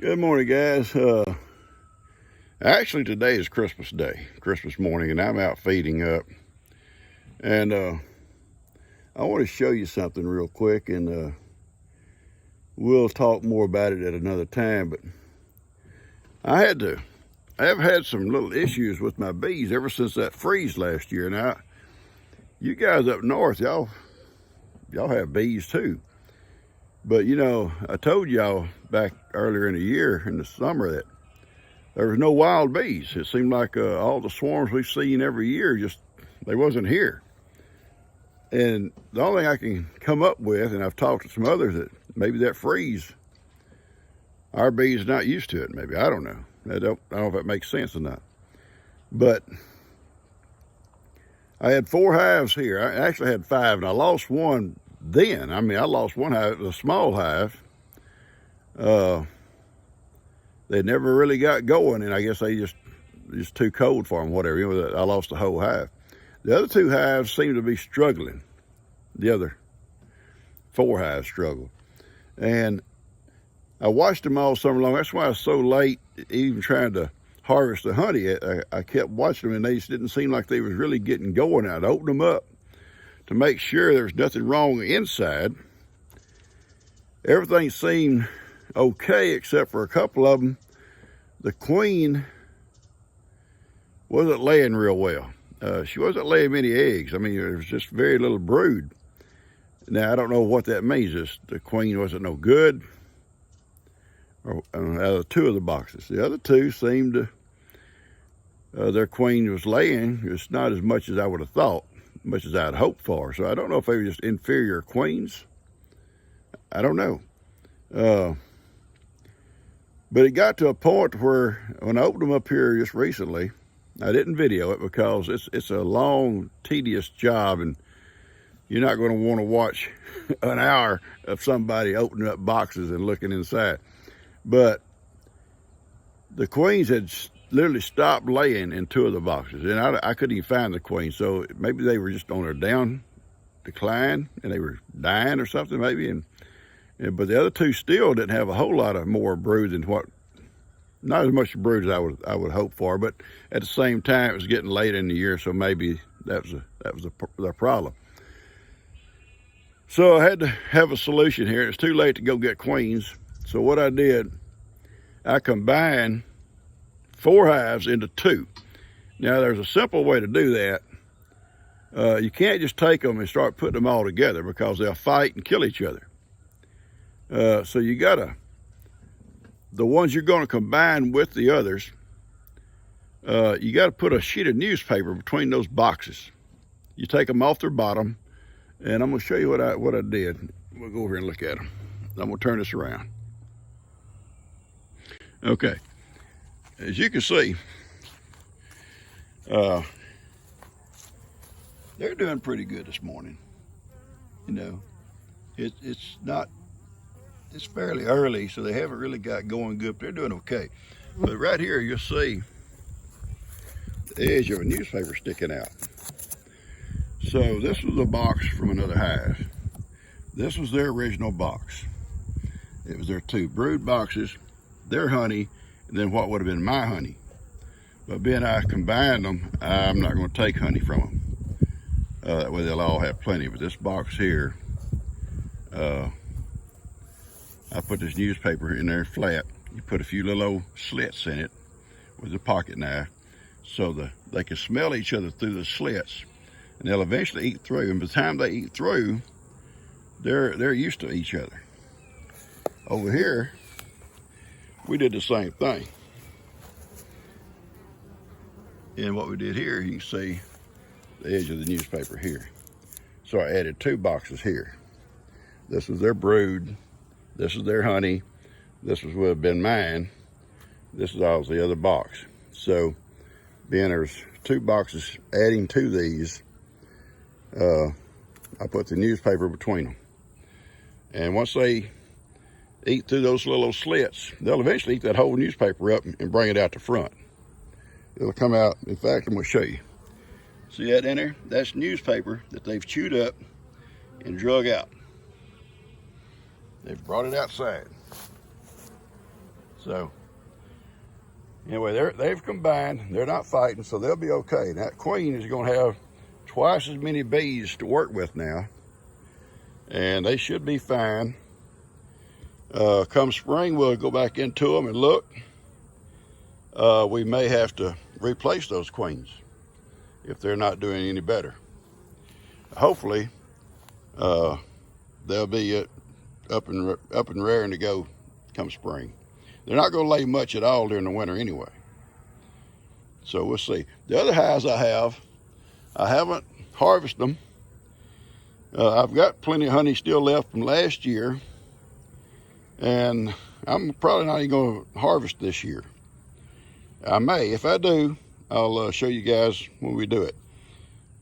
Good morning, guys. Actually, today is Christmas Day, Christmas morning, and I'm out feeding up. And I want to show you something real quick, and we'll talk more about it at another time. But I have had some little issues with my bees ever since that freeze last year. Now, you guys up north, y'all have bees too. But you know, I told y'all back earlier in the year, in the summer, that there was no wild bees. It seemed like all the swarms we've seen every year, they wasn't here. And the only thing I can come up with, and I've talked to some others, that maybe that freeze, our bees not used to it. Maybe, I don't know. I don't know if that makes sense or not. But I had 4 hives here. I actually had 5, and I lost one then. I mean, I lost one hive, a small hive. They never really got going, and I guess they just too cold for them, whatever. You know, I lost the whole hive. The other 2 hives seem to be struggling. The other 4 hives struggle. And I watched them all summer long. That's why I was so late, even trying to harvest the honey. I kept watching them, and they just didn't seem like they was really getting going. I'd open them up to make sure there's nothing wrong inside. Everything seemed okay except for a couple of them. The queen wasn't laying real well. She wasn't laying many eggs. I mean, there was just very little brood. Now, I don't know what that means. The queen wasn't no good. Or, out of 2 of the boxes. The other 2 seemed to, their queen was laying, just not as much as I would have thought, much as I'd hoped for. So I don't know if they were just inferior queens. I don't know. But it got to a point where when I opened them up here just recently, I didn't video it because it's a long, tedious job, and you're not going to want to watch an hour of somebody opening up boxes and looking inside. But the queens had literally stopped laying in 2 of the boxes, and I couldn't even find the queen. So maybe they were just on their down decline, and they were dying or something maybe. But the other 2 still didn't have a whole lot of more brood than not as much brood as I would hope for. But at the same time, it was getting late in the year, so maybe that was the problem. So I had to have a solution here. It's too late to go get queens. So what I did, I combined 4 hives into 2. Now, there's a simple way to do that. You can't just take them and start putting them all together because they'll fight and kill each other. So you gotta, the ones you're gonna combine with the others, you gotta put a sheet of newspaper between those boxes. You take them off their bottom, and I'm gonna show you what I did. We'll go over here and look at them. I'm gonna turn this around. Okay, as you can see, they're doing pretty good this morning. You know, it's fairly early, so they haven't really got going good, but they're doing okay. But right here, you'll see the edge of a newspaper sticking out. So this was a box from another hive. This was their original box. It was their 2 brood boxes, their honey, and then what would have been my honey. But being I combined them, I'm not going to take honey from them. That way they'll all have plenty. But this box here, I put this newspaper in there flat. You put a few little old slits in it with a pocket knife so they can smell each other through the slits, and they'll eventually eat through. And by the time they eat through, they're used to each other. Over here, we did the same thing. And what we did here, you can see the edge of the newspaper here. So I added 2 boxes here. This is their brood. This is their honey. This would have been mine. This is all the other box. So being there's 2 boxes adding to these, I put the newspaper between them. And once they eat through those little slits, they'll eventually eat that whole newspaper up and bring it out the front. It'll come out. In fact, I'm going to show you. See that in there? That's newspaper that they've chewed up and drug out. They've brought it outside. So anyway, they've combined. They're not fighting, so they'll be okay. That queen is going to have twice as many bees to work with now, and they should be fine. Come spring, we'll go back into them and look. We may have to replace those queens if they're not doing any better. Hopefully, they'll be up and raring to go come spring. They're not going to lay much at all during the winter anyway. So we'll see. The other hives I haven't harvested them. I've got plenty of honey still left from last year, and I'm probably not even going to harvest this year. I may. If I do, I'll show you guys when we do it.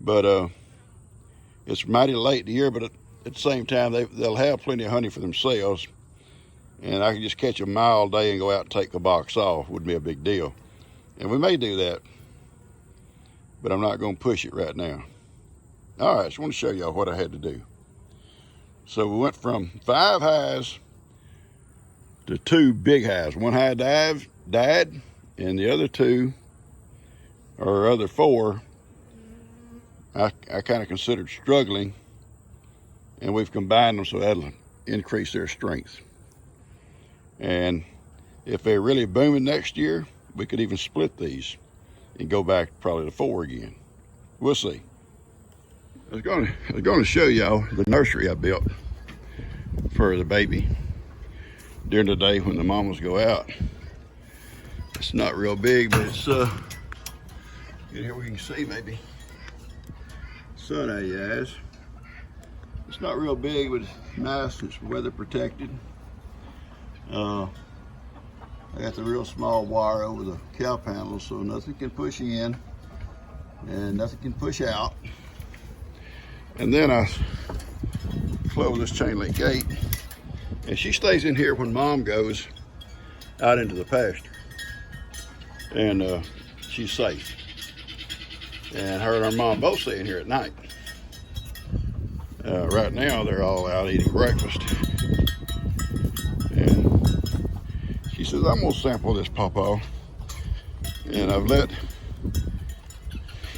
But it's mighty late in the year, but at the same time, they'll have plenty of honey for themselves, and I can just catch them all day and go out and take the box off. Wouldn't be a big deal. And we may do that, but I'm not going to push it right now. All right, so I want to show y'all what I had to do. So we went from 5 hives to 2 big hives. One hive died, and the other 2, or other 4, I kind of considered struggling, and we've combined them so that'll increase their strength. And if they're really booming next year, we could even split these and go back probably to 4 again. We'll see. I was going to show y'all the nursery I built for the baby during the day when the mamas go out. It's not real big, but it's in here we can see maybe sun out your eyes. It's not real big, but it's nice. It's weather protected. I got the real small wire over the cow panels so nothing can push in and nothing can push out. And then I close this chain link gate, and she stays in here when mom goes out into the pasture, and she's safe. And her and her mom both stay in here at night. Right now they're all out eating breakfast, and she says, I'm gonna sample this pawpaw. And I've let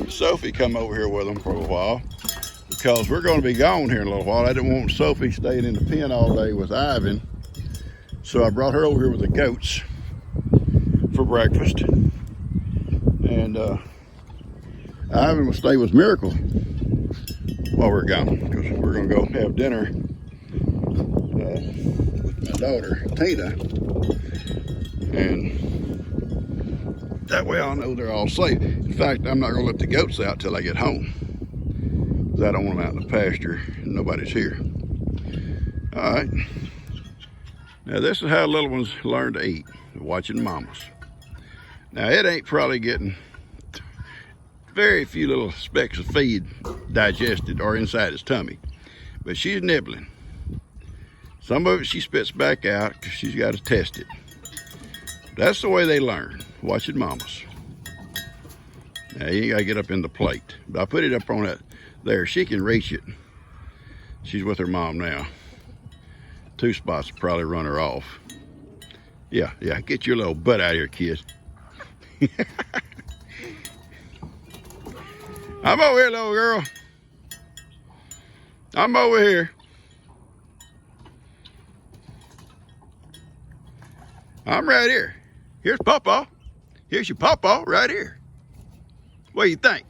Sophie come over here with them for a while because we're going to be gone here in a little while. I didn't want Sophie staying in the pen all day with Ivan, so I brought her over here with the goats for breakfast. And Ivan will stay with Miracle while we're gone, because we're going to go have dinner with my daughter Tina, and that way I'll know they're all safe. In fact, I'm not going to let the goats out till I get home, because I don't want them out in the pasture and nobody's here. All right. Now this is how little ones learn to eat, watching mamas. Now it ain't probably getting very few little specks of feed digested or inside its tummy, but she's nibbling. Some of it she spits back out because she's got to test it. That's the way they learn, watching mamas. Now you ain't got to get up in the plate, but I put it up on that there. She can reach it. She's with her mom now. 2 spots will probably run her off. Yeah, get your little butt out of here, kid. I'm over here, little girl. I'm over here. I'm right here. Here's Pawpaw. Here's your Pawpaw right here. What do you think?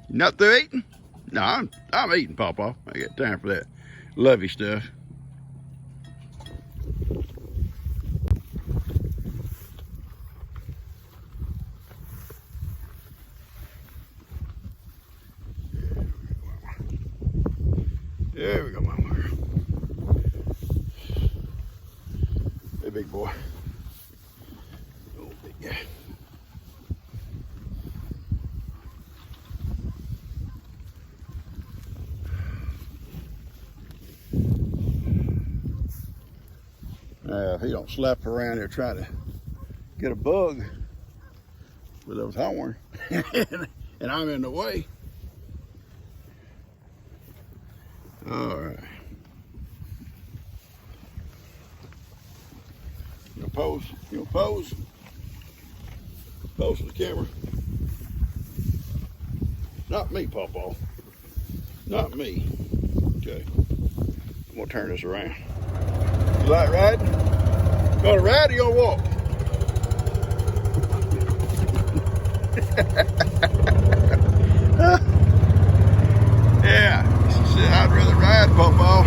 You not through eating? No, I'm eating, Pawpaw. I got time for that lovey stuff. There we go, mama. Hey, big boy. Oh, big guy. If he don't slap around here trying to get a bug with those horns, and I'm in the way. All right. You pose. You pose. Pose for the camera. Not me, Pawpaw. Not me. Okay. I'm gonna turn this around. You like riding? Gonna ride or you gonna walk? Yeah. She said, I'd rather ride, Pawpaw.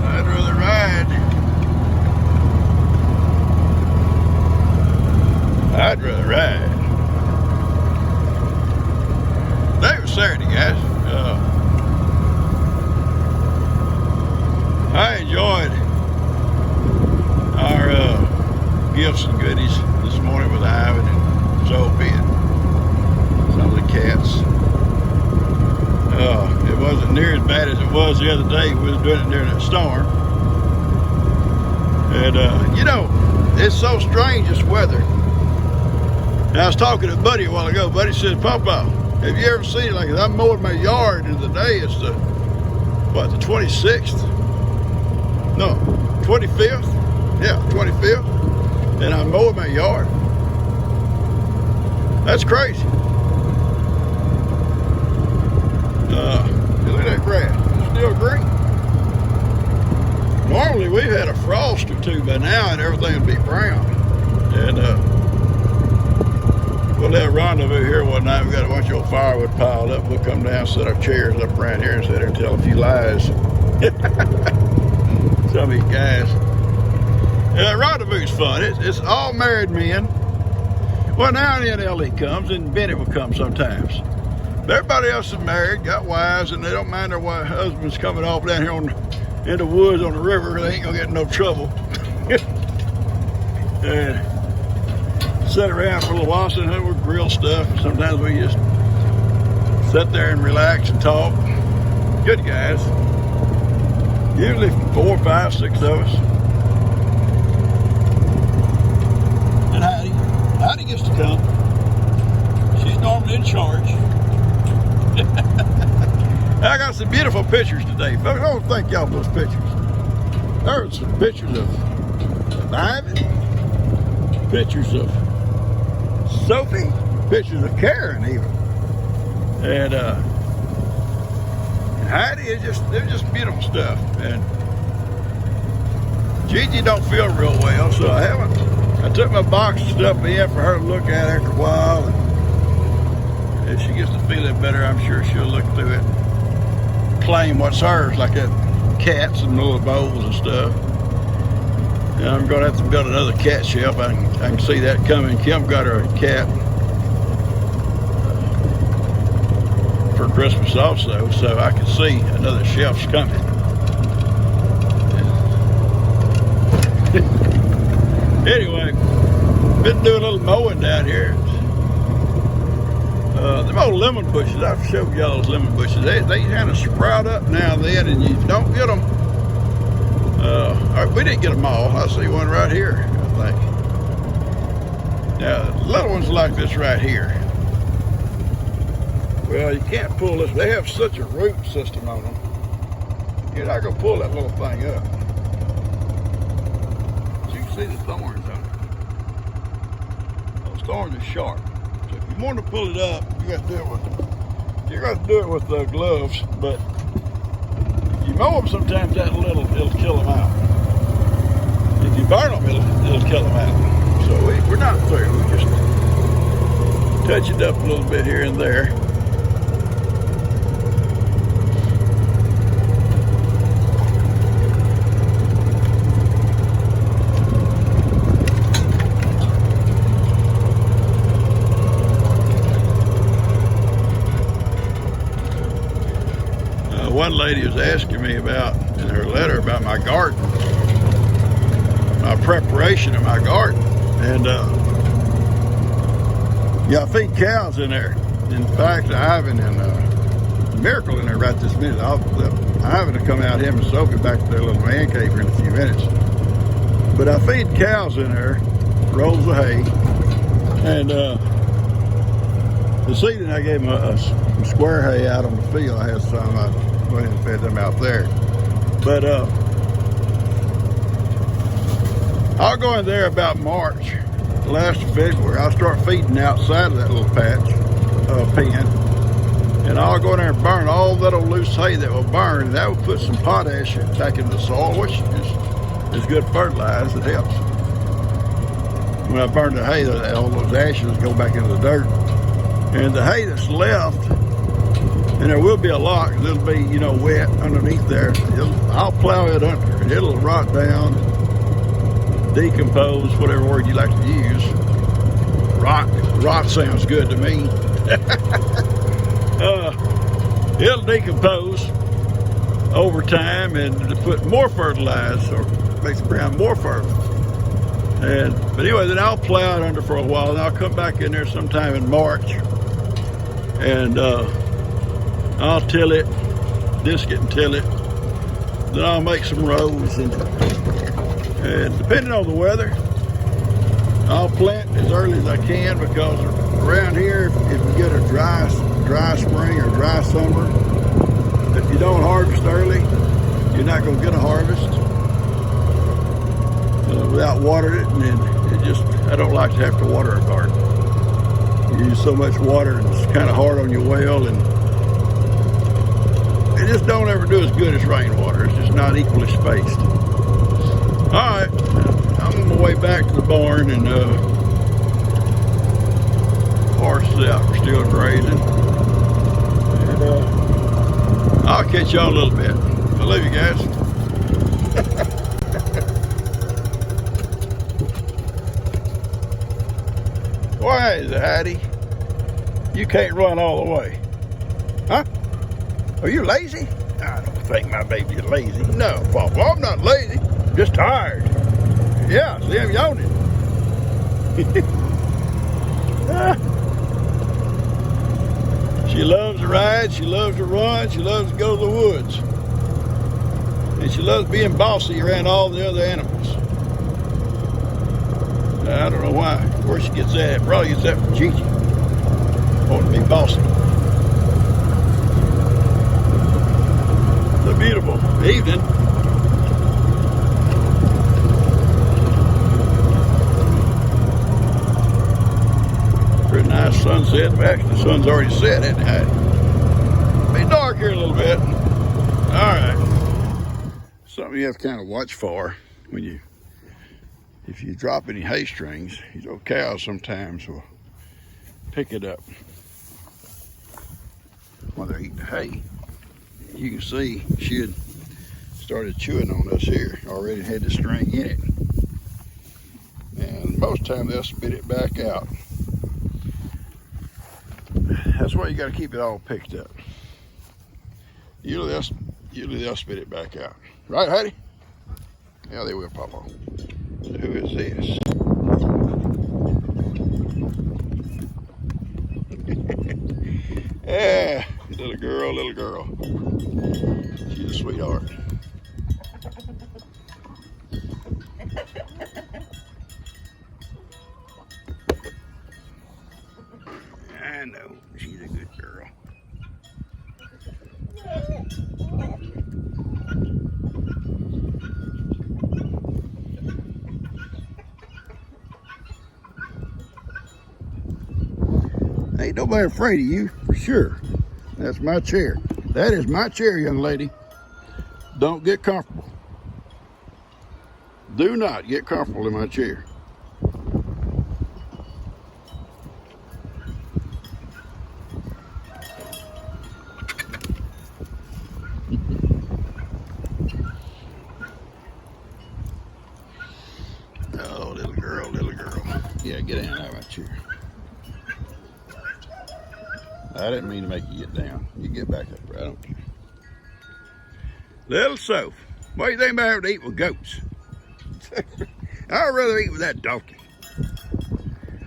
I'd rather ride. I'd rather ride. Today was Saturday, guys. I enjoyed our gifts and goodies this morning with Ivan and Sophie and some of the cats. It wasn't near as bad as it was the other day. We was doing it during that storm. And you know, it's so strange, this weather. And I was talking to Buddy a while ago. Buddy said, Papa, have you ever seen it like this? I'm mowing my yard and today it's the 26th? No, 25th? Yeah, 25th. And I'm mowing my yard. That's crazy. Look at that grass. It's still green. Normally we've had a frost or two by now and everything would be brown. And we'll have a rendezvous here one night. We got a bunch of old firewood piled up. We'll come down, set our chairs up around here and sit there and tell a few lies. Some of these guys. Rendezvous's fun. It's all married men. Well, now and then Ellie comes and Benny will come sometimes. But everybody else is married, got wives, and they don't mind their husbands coming off down here in the woods on the river. They ain't gonna get in no trouble. And sit around for a little while, and we grill stuff. Sometimes we just sit there and relax and talk. Good guys. Usually 4, 5, 6 of us. And Heidi gets to come. She's normally in charge. I got some beautiful pictures today, folks. I don't thank y'all for those pictures. There were some pictures of Ivan, pictures of Sophie, pictures of Karen even. And Heidi, they're just beautiful stuff. And Gigi don't feel real well, so I took my box of stuff in for her to look at after a while. And if she gets to feeling better, I'm sure she'll look through it, claim what's hers, like that cats and little bowls and stuff. And I'm gonna have to build another cat shelf. I can see that coming. Kim got her a cat for Christmas also, so I can see another shelf's coming. Anyway, been doing a little mowing down here. Them old lemon bushes, I've showed y'all those lemon bushes. They kind of sprout up now and then, and you don't get them. We didn't get them all. I see one right here, I think. Now, little ones like this right here. Well, you can't pull this. They have such a root system on them. You're not going to pull that little thing up. But you can see the thorns on it. Those thorns are sharp. So if you want to pull it up, you got to do it with the gloves. But if you mow them, sometimes it'll kill them out. If you burn them, it'll kill them out. So we're not through. We just touch it up a little bit here and there. One lady was asking me about, in her letter, about my garden, my preparation of my garden. And yeah, I feed cows in there. In fact, Ivan and Miracle in there right this minute. Ivan will come out, him and Sophie, back to their little man cave here in a few minutes. But I feed cows in there, rolls of hay, and this evening I gave them some square hay out on the field. I had some. I went and fed them out there. But I'll go in there about March, last of February. I'll start feeding outside of that little patch pen. And I'll go in there and burn all that old loose hay that will burn. And that will put some potash back into the soil, which is good fertilizer. It helps. When I burn the hay, all those ashes go back into the dirt. And the hay that's left, and there will be a lot, because it'll be, you know, wet underneath there. I'll plow it under, and it'll rot down, decompose, whatever word you like to use. Rot sounds good to me. It'll decompose over time, and to put more fertilizer, or makes the ground more fertile. But anyway, then I'll plow it under for a while, and I'll come back in there sometime in March, and I'll till it, disc it and till it. Then I'll make some rows, and depending on the weather, I'll plant as early as I can, because around here, if you get a dry spring or dry summer, if you don't harvest early, you're not going to get a harvest without watering it. And then I don't like to have to water a garden. You use so much water, and it's kind of hard on your well, and it just don't ever do as good as rainwater. It's just not equally spaced. All right, I'm on my way back to the barn, and horses out are still grazing. And I'll catch y'all a little bit. I love you guys. Why is it, Hattie? You can't run all the way. Huh? Are you lazy? I don't think my baby's lazy. No, Papa, I'm not lazy. Just tired. Yeah, see, I'm yawning. She loves to ride, she loves to run, she loves to go to the woods. And she loves being bossy around all the other animals. I don't know why. Where she gets that? Probably gets that from Gigi. Want to be bossy. It's a beautiful evening. Pretty nice sunset. Actually, the sun's already set, isn't it? It'll be dark here a little bit. All right. Something you have to kind of watch for when if you drop any hay strings, these old cows sometimes will pick it up while they're eating hay. You can see she had started chewing on us here, already had the string in it. And most of the time they'll spit it back out. That's why you got to keep it all picked up. Usually they'll spit it back out. Right, Hattie? Yeah, they will, Papa. Who is this? Yeah, little girl. She's a sweetheart. I know, she's a good girl. Ain't nobody afraid of you, for sure. That's my chair. That is my chair, young lady. Don't get comfortable. Do not get comfortable in my chair. Oh, little girl. Yeah, get out of my chair. I didn't mean to make you get down. You get back up there. I don't care. Little Soph, what do you think about having to eat with goats? I'd rather eat with that donkey.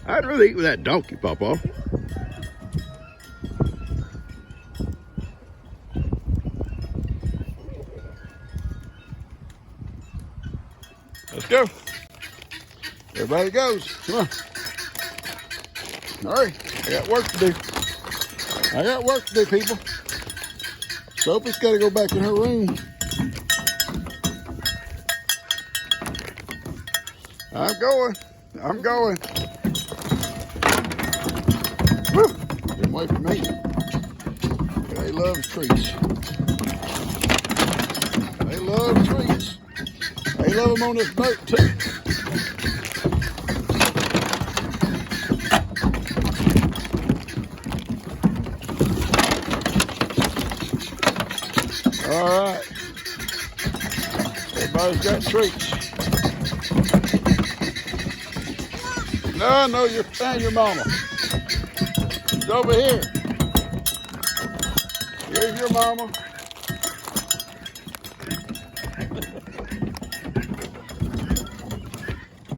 I'd rather eat with that donkey, Papa. Let's go. Everybody goes. Come on. All right, I got work to do. People. Sophie's got to go back in her room. I'm going. I'm going. Woo! Get away from me. They love treats. They love treats. They love them on this boat too. All right. Everybody's got treats. No, you're fine, your mama. She's over here. Here's your mama.